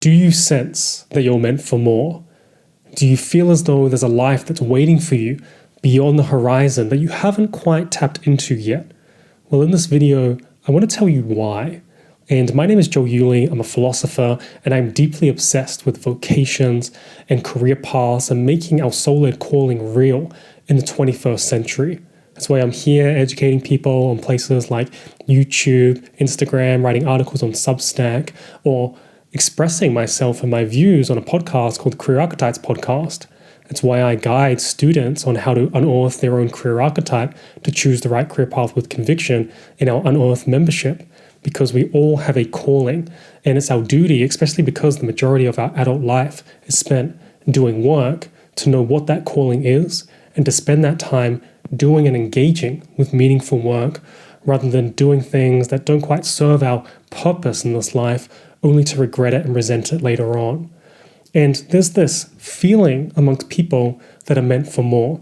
Do you sense that you're meant for more? Do you feel as though there's a life that's waiting for you beyond the horizon that you haven't quite tapped into yet? Well, in this video, I want to tell you why. And my name is Joe Yuli. I'm a philosopher, and I'm deeply obsessed with vocations and career paths and making our soul-led calling real in the 21st century. That's why I'm here educating people on places like YouTube, Instagram, writing articles on Substack, or expressing myself and my views on a podcast called Career Archetypes Podcast. That's why I guide students on how to unearth their own career archetype to choose the right career path with conviction in our Unearth membership, because we all have a calling, and it's our duty, especially because the majority of our adult life is spent doing work, to know what that calling is and to spend that time doing and engaging with meaningful work rather than doing things that don't quite serve our purpose in this life, only to regret it and resent it later on. And there's this feeling amongst people that are meant for more,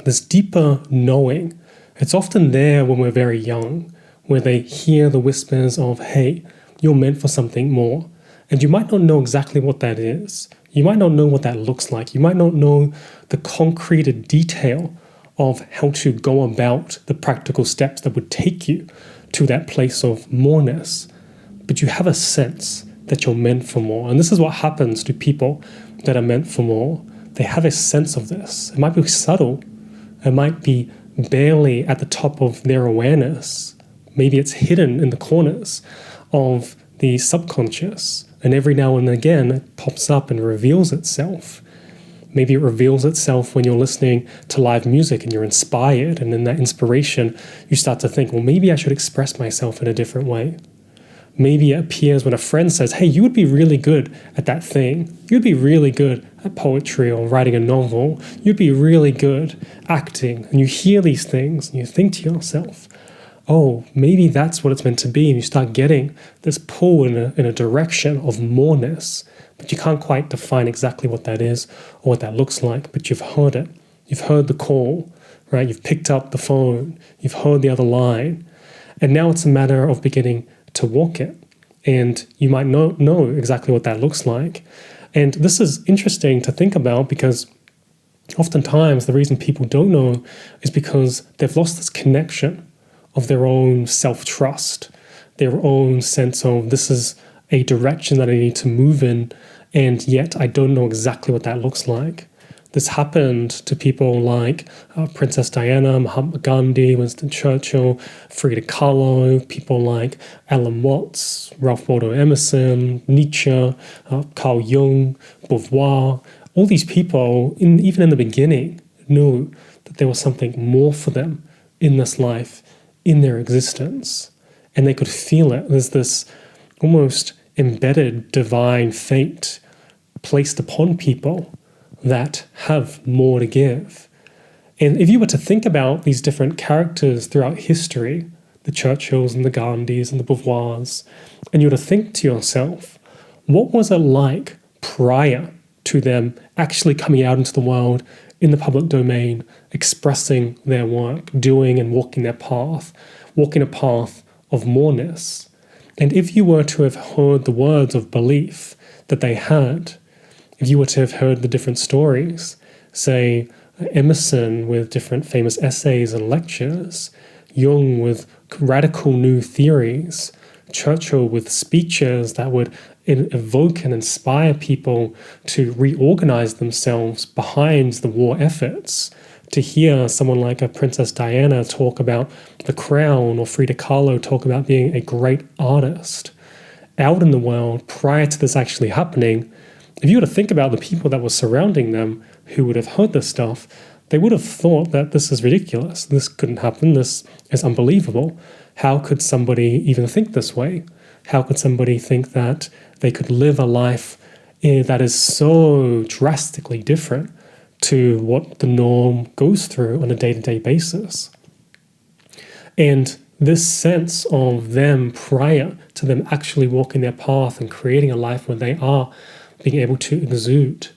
this deeper knowing. It's often there when we're very young, where they hear the whispers of, hey, you're meant for something more. And you might not know exactly what that is. You might not know what that looks like. You might not know the concrete detail of how to go about the practical steps that would take you to that place of moreness. But you have a sense that you're meant for more. And this is what happens to people that are meant for more. They have a sense of this. It might be subtle. It might be barely at the top of their awareness. Maybe it's hidden in the corners of the subconscious. And every now and again, it pops up and reveals itself. Maybe it reveals itself when you're listening to live music and you're inspired. And in that inspiration, you start to think, well, maybe I should express myself in a different way. Maybe it appears when a friend says, hey, you would be really good at that thing. You'd be really good at poetry or writing a novel. You'd be really good acting. And you hear these things and you think to yourself, oh, maybe that's what it's meant to be. And you start getting this pull in a direction of moreness, but you can't quite define exactly what that is or what that looks like, but you've heard it. You've heard the call, right? You've picked up the phone. You've heard the other line. And now it's a matter of beginning to walk it. And you might not know exactly what that looks like. And this is interesting to think about, because oftentimes the reason people don't know is because they've lost this connection of their own self-trust, their own sense of, this is a direction that I need to move in, and yet I don't know exactly what that looks like. This happened to people like Princess Diana, Mahatma Gandhi, Winston Churchill, Frida Kahlo, people like Alan Watts, Ralph Waldo Emerson, Nietzsche, Carl Jung, Beauvoir. All these people, even in the beginning, knew that there was something more for them in this life, in their existence, and they could feel it. There's this almost embedded divine fate placed upon people that have more to give. And if you were to think about these different characters throughout history, the Churchills and the Gandhis and the Beauvoirs, and you were to think to yourself, what was it like prior to them actually coming out into the world, in the public domain, expressing their work, doing and walking their path, walking a path of moreness? And if you were to have heard the words of belief that they had, if you were to have heard the different stories, say Emerson with different famous essays and lectures, Jung with radical new theories, Churchill with speeches that would evoke and inspire people to reorganize themselves behind the war efforts, to hear someone like a Princess Diana talk about the crown, or Frida Kahlo talk about being a great artist, out in the world prior to this actually happening, if you were to think about the people that were surrounding them who would have heard this stuff, they would have thought that this is ridiculous. This couldn't happen. This is unbelievable. How could somebody even think this way? How could somebody think that they could live a life that is so drastically different to what the norm goes through on a day-to-day basis? And this sense of them prior to them actually walking their path and creating a life where they are being able to exude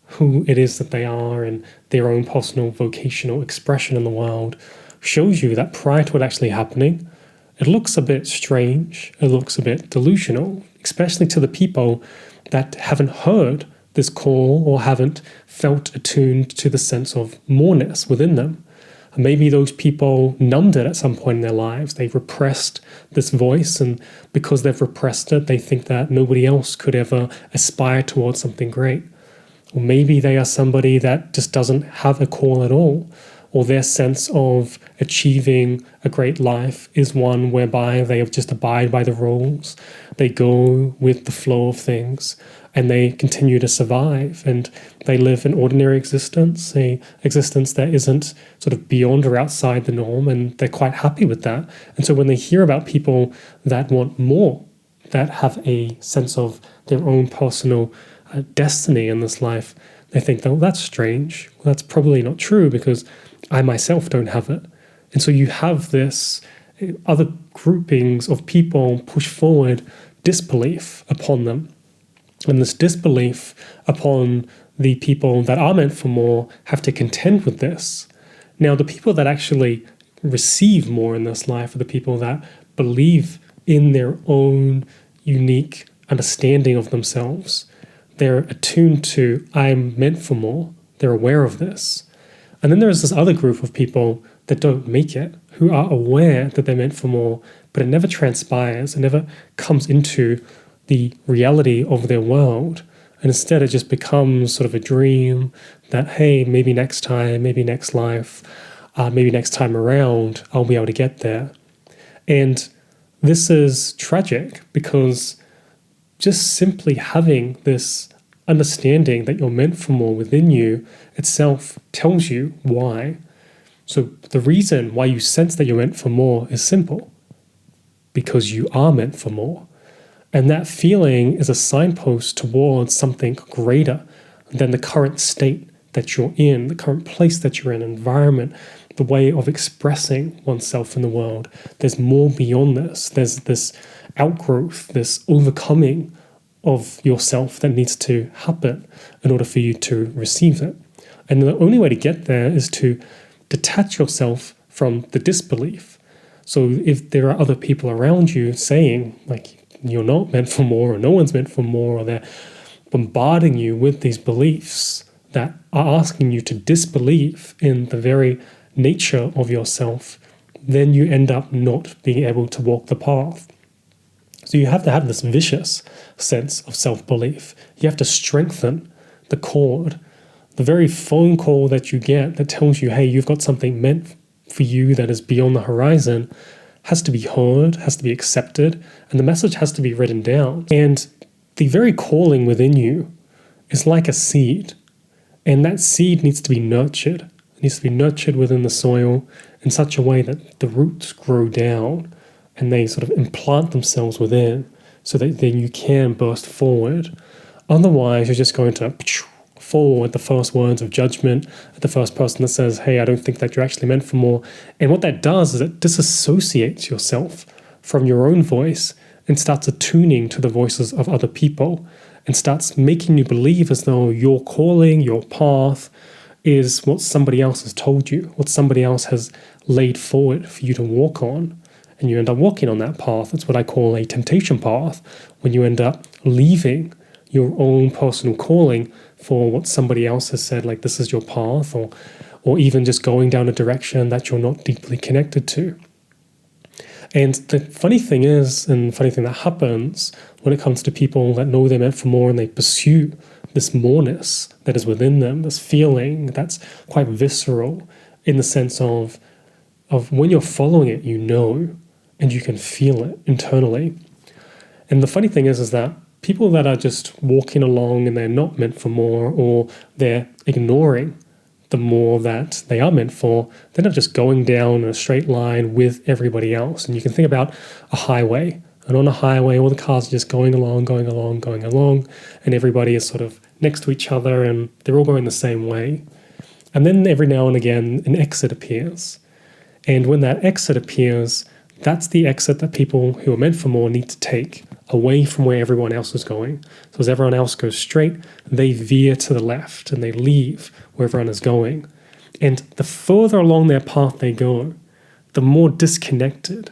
who it is that they are and their own personal vocational expression in the world shows you that prior to it actually happening, it looks a bit strange, it looks a bit delusional, especially to the people that haven't heard this call or haven't felt attuned to the sense of moreness within them. And maybe those people numbed it at some point in their lives. They repressed this voice, and because they've repressed it, they think that nobody else could ever aspire towards something great. Or maybe they are somebody that just doesn't have a call at all, or their sense of achieving a great life is one whereby they just abide by the rules, they go with the flow of things, and they continue to survive, and they live an ordinary existence, a existence that isn't sort of beyond or outside the norm, and they're quite happy with that. And so when they hear about people that want more, that have a sense of their own personal destiny in this life, they think, oh, that's strange. Well, that's probably not true because I myself don't have it. And so you have this other groupings of people push forward disbelief upon them. And this disbelief upon the people that are meant for more have to contend with this. Now, the people that actually receive more in this life are the people that believe in their own unique understanding of themselves. They're attuned to, I'm meant for more. They're aware of this. And then there's this other group of people that don't make it, who are aware that they're meant for more, but it never transpires, it never comes into the reality of their world. And instead it just becomes sort of a dream that, hey, maybe next time, maybe next life, maybe next time around, I'll be able to get there. And this is tragic because just simply having this understanding that you're meant for more within you itself tells you why. So the reason why you sense that you're meant for more is simple. Because you are meant for more. And that feeling is a signpost towards something greater than the current state that you're in, the current place that you're in, environment, the way of expressing oneself in the world. There's more beyond this. There's this outgrowth, this overcoming of yourself that needs to happen in order for you to receive it. And the only way to get there is to detach yourself from the disbelief. So if there are other people around you saying, like, you're not meant for more, or no one's meant for more, or they're bombarding you with these beliefs that are asking you to disbelieve in the very nature of yourself, then you end up not being able to walk the path. So you have to have this vicious sense of self-belief. You have to strengthen the cord. The very phone call that you get that tells you, hey, you've got something meant for you that is beyond the horizon, has to be heard, has to be accepted, and the message has to be written down. And the very calling within you is like a seed, and that seed needs to be nurtured. It needs to be nurtured within the soil in such a way that the roots grow down and they sort of implant themselves within so that then you can burst forward. Otherwise, you're just going to fall at the first words of judgment, at the first person that says, hey, I don't think that you're actually meant for more. And what that does is it disassociates yourself from your own voice and starts attuning to the voices of other people and starts making you believe as though your calling, your path is what somebody else has told you, what somebody else has laid forward for you to walk on. And you end up walking on that path. That's what I call a temptation path, when you end up leaving your own personal calling for what somebody else has said, like this is your path, or even just going down a direction that you're not deeply connected to. And the funny thing is, and the funny thing that happens when it comes to people that know they're meant for more and they pursue this moreness that is within them, this feeling that's quite visceral in the sense of when you're following it, you know, and you can feel it internally. And the funny thing is that people that are just walking along and they're not meant for more, or they're ignoring the more that they are meant for, they're not just going down in a straight line with everybody else. And you can think about a highway. And on a highway, all the cars are just going along, and everybody is sort of next to each other and they're all going the same way. And then every now and again, an exit appears. And when that exit appears, that's the exit that people who are meant for more need to take, away from where everyone else is going. So as everyone else goes straight, they veer to the left and they leave where everyone is going. And the further along their path they go, the more disconnected,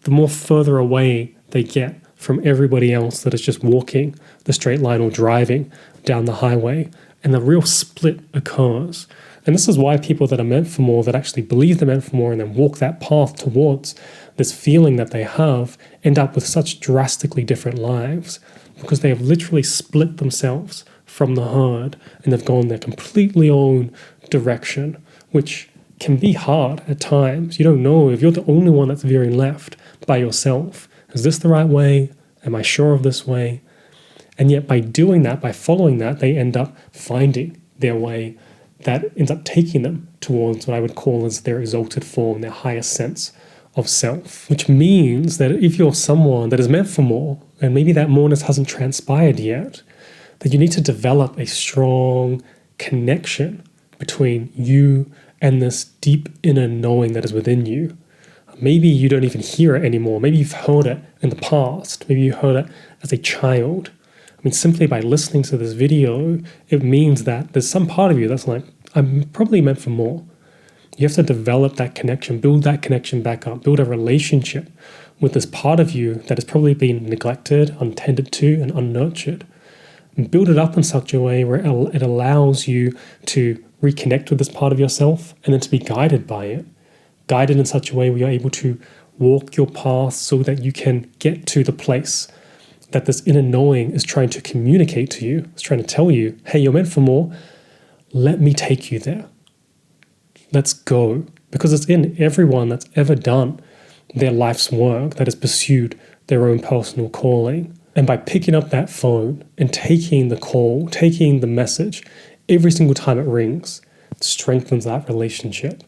the more further away they get from everybody else that is just walking the straight line or driving down the highway. And the real split occurs. And this is why people that are meant for more, that actually believe they're meant for more and then walk that path towards this feeling that they have, end up with such drastically different lives, because they have literally split themselves from the herd and they've gone their completely own direction, which can be hard at times. You don't know if you're the only one that's veering left by yourself. Is this the right way? Am I sure of this way? And yet by doing that, by following that, they end up finding their way that ends up taking them towards what I would call as their exalted form, their highest sense of self. Which means that if you're someone that is meant for more, and maybe that moreness hasn't transpired yet, that you need to develop a strong connection between you and this deep inner knowing that is within you. Maybe you don't even hear it anymore. Maybe you've heard it in the past. Maybe you heard it as a child. I mean, simply by listening to this video, it means that there's some part of you that's like, I'm probably meant for more. You have to develop that connection, build that connection back up, build a relationship with this part of you that has probably been neglected, untended to, and unnurtured. And build it up in such a way where it allows you to reconnect with this part of yourself and then to be guided by it. Guided in such a way where you're able to walk your path so that you can get to the place that this inner knowing is trying to communicate to you. It's trying to tell you, hey, you're meant for more. Let me take you there. Let's go. Because it's in everyone that's ever done their life's work, that has pursued their own personal calling. And by picking up that phone and taking the call, taking the message, every single time it rings, it strengthens that relationship.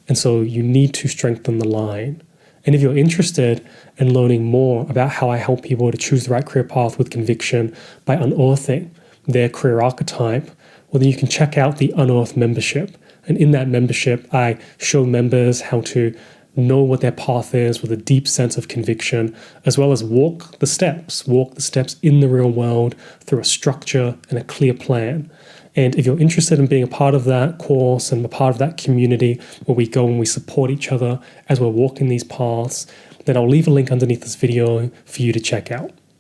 And so you need to strengthen the line. And if you're interested in learning more about how I help people to choose the right career path with conviction by unearthing their career archetype, well, then you can check out the Unearth membership. And in that membership, I show members how to know what their path is with a deep sense of conviction, as well as walk the steps in the real world through a structure and a clear plan. And if you're interested in being a part of that course and a part of that community where we go and we support each other as we're walking these paths, then I'll leave a link underneath this video for you to check out.